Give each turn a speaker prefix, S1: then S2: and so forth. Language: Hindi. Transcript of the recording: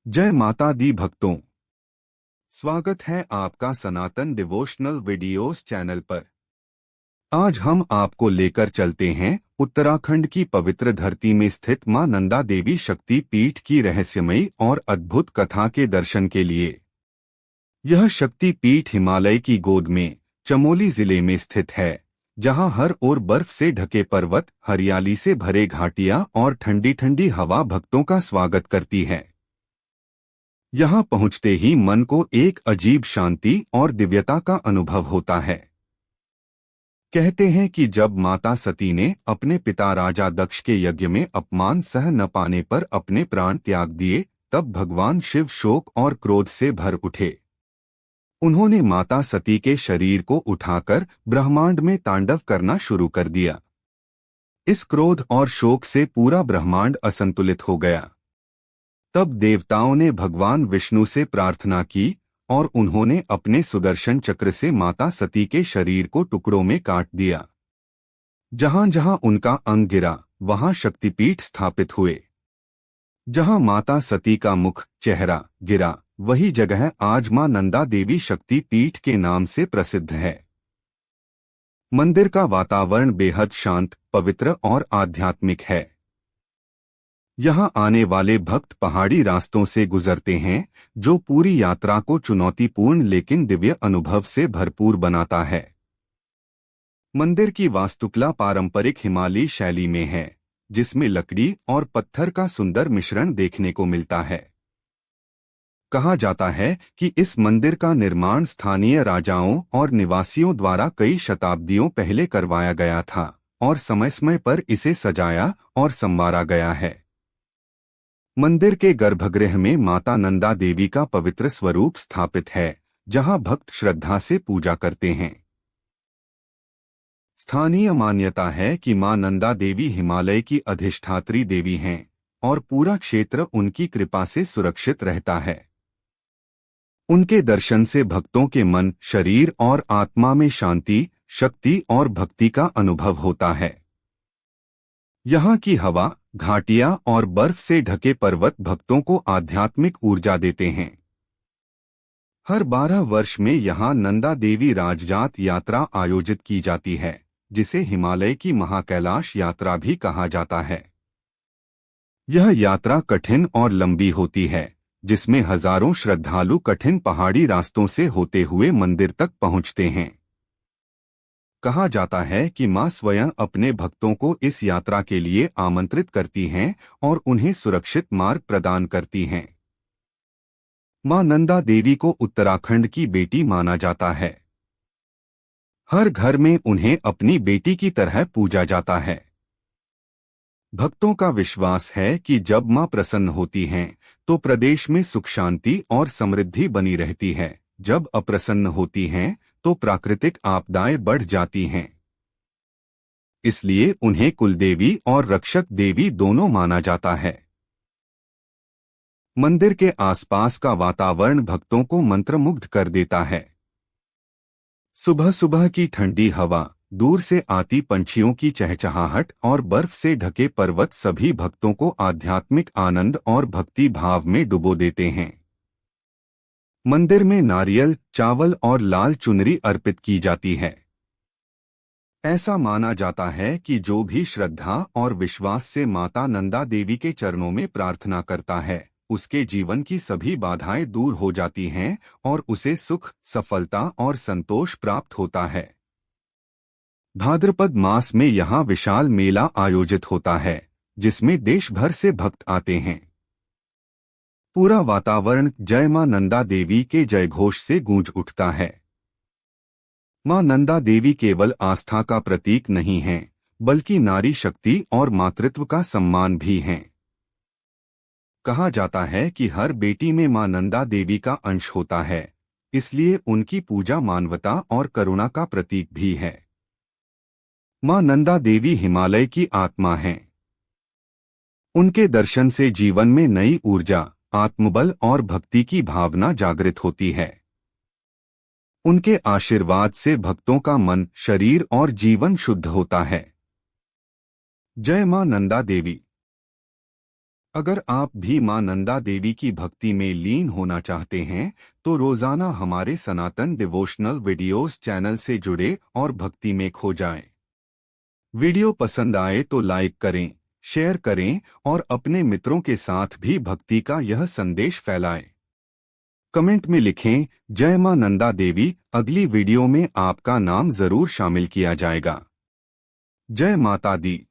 S1: जय माता दी भक्तों, स्वागत है आपका सनातन डिवोशनल वीडियोस चैनल पर। आज हम आपको लेकर चलते हैं उत्तराखंड की पवित्र धरती में स्थित मां नंदा देवी शक्ति पीठ की रहस्यमयी और अद्भुत कथा के दर्शन के लिए। यह शक्ति पीठ हिमालय की गोद में चमोली जिले में स्थित है, जहां हर ओर बर्फ से ढके पर्वत, हरियाली से भरे घाटियां और ठंडी ठंडी हवा भक्तों का स्वागत करती है। यहाँ पहुँचते ही मन को एक अजीब शांति और दिव्यता का अनुभव होता है। कहते हैं कि जब माता सती ने अपने पिता राजा दक्ष के यज्ञ में अपमान सह न पाने पर अपने प्राण त्याग दिए, तब भगवान शिव शोक और क्रोध से भर उठे। उन्होंने माता सती के शरीर को उठाकर ब्रह्मांड में तांडव करना शुरू कर दिया। इस क्रोध और शोक से पूरा ब्रह्मांड असंतुलित हो गया। तब देवताओं ने भगवान विष्णु से प्रार्थना की और उन्होंने अपने सुदर्शन चक्र से माता सती के शरीर को टुकड़ों में काट दिया। जहां जहां उनका अंग गिरा, वहां शक्तिपीठ स्थापित हुए। जहां माता सती का मुख, चेहरा गिरा, वही जगह आज मां नंदा देवी शक्ति पीठ के नाम से प्रसिद्ध है। मंदिर का वातावरण बेहद शांत, पवित्र और आध्यात्मिक है। यहाँ आने वाले भक्त पहाड़ी रास्तों से गुजरते हैं, जो पूरी यात्रा को चुनौतीपूर्ण लेकिन दिव्य अनुभव से भरपूर बनाता है। मंदिर की वास्तुकला पारंपरिक हिमालयी शैली में है, जिसमें लकड़ी और पत्थर का सुंदर मिश्रण देखने को मिलता है। कहा जाता है कि इस मंदिर का निर्माण स्थानीय राजाओं और निवासियों द्वारा कई शताब्दियों पहले करवाया गया था और समय समय पर इसे सजाया और संवारा गया है। मंदिर के गर्भगृह में माता नंदा देवी का पवित्र स्वरूप स्थापित है, जहां भक्त श्रद्धा से पूजा करते हैं। स्थानीय मान्यता है कि मां नंदा देवी हिमालय की अधिष्ठात्री देवी हैं और पूरा क्षेत्र उनकी कृपा से सुरक्षित रहता है। उनके दर्शन से भक्तों के मन, शरीर और आत्मा में शांति, शक्ति और भक्ति का अनुभव होता है। यहाँ की हवा, घाटियां और बर्फ से ढके पर्वत भक्तों को आध्यात्मिक ऊर्जा देते हैं। हर 12 वर्ष में यहाँ नंदा देवी राजजात यात्रा आयोजित की जाती है, जिसे हिमालय की महाकैलाश यात्रा भी कहा जाता है। यह यात्रा कठिन और लंबी होती है, जिसमें हजारों श्रद्धालु कठिन पहाड़ी रास्तों से होते हुए मंदिर तक पहुँचते हैं। कहा जाता है कि मां स्वयं अपने भक्तों को इस यात्रा के लिए आमंत्रित करती हैं और उन्हें सुरक्षित मार्ग प्रदान करती हैं। मां नंदा देवी को उत्तराखंड की बेटी माना जाता है। हर घर में उन्हें अपनी बेटी की तरह पूजा जाता है। भक्तों का विश्वास है कि जब मां प्रसन्न होती हैं, तो प्रदेश में सुख शांति और समृद्धि बनी रहती है। जब अप्रसन्न होती हैं, तो प्राकृतिक आपदाएं बढ़ जाती हैं। इसलिए उन्हें कुलदेवी और रक्षक देवी दोनों माना जाता है। मंदिर के आसपास का वातावरण भक्तों को मंत्रमुग्ध कर देता है। सुबह सुबह की ठंडी हवा, दूर से आती पंछियों की चहचहाहट और बर्फ से ढके पर्वत सभी भक्तों को आध्यात्मिक आनंद और भक्ति भाव में डुबो देते हैं। मंदिर में नारियल, चावल और लाल चुनरी अर्पित की जाती है। ऐसा माना जाता है कि जो भी श्रद्धा और विश्वास से माता नंदा देवी के चरणों में प्रार्थना करता है, उसके जीवन की सभी बाधाएं दूर हो जाती हैं और उसे सुख, सफलता और संतोष प्राप्त होता है। भाद्रपद मास में यहाँ विशाल मेला आयोजित होता है, जिसमें देश भर से भक्त आते हैं। पूरा वातावरण जय मां नंदा देवी के जयघोष से गूंज उठता है। मां नंदा देवी केवल आस्था का प्रतीक नहीं है, बल्कि नारी शक्ति और मातृत्व का सम्मान भी हैं। कहा जाता है कि हर बेटी में मां नंदा देवी का अंश होता है, इसलिए उनकी पूजा मानवता और करुणा का प्रतीक भी है। मां नंदा देवी हिमालय की आत्मा हैं। उनके दर्शन से जीवन में नई ऊर्जा, आत्मबल और भक्ति की भावना जागृत होती है। उनके आशीर्वाद से भक्तों का मन, शरीर और जीवन शुद्ध होता है। जय मां नंदा देवी। अगर आप भी मां नंदा देवी की भक्ति में लीन होना चाहते हैं तो रोजाना हमारे सनातन डिवोशनल वीडियोस चैनल से जुड़े और भक्ति में खो जाएं। वीडियो पसंद आए तो लाइक करें, शेयर करें और अपने मित्रों के साथ भी भक्ति का यह संदेश फैलाएं। कमेंट में लिखें जय मां नंदा देवी, अगली वीडियो में आपका नाम जरूर शामिल किया जाएगा। जय माता दी।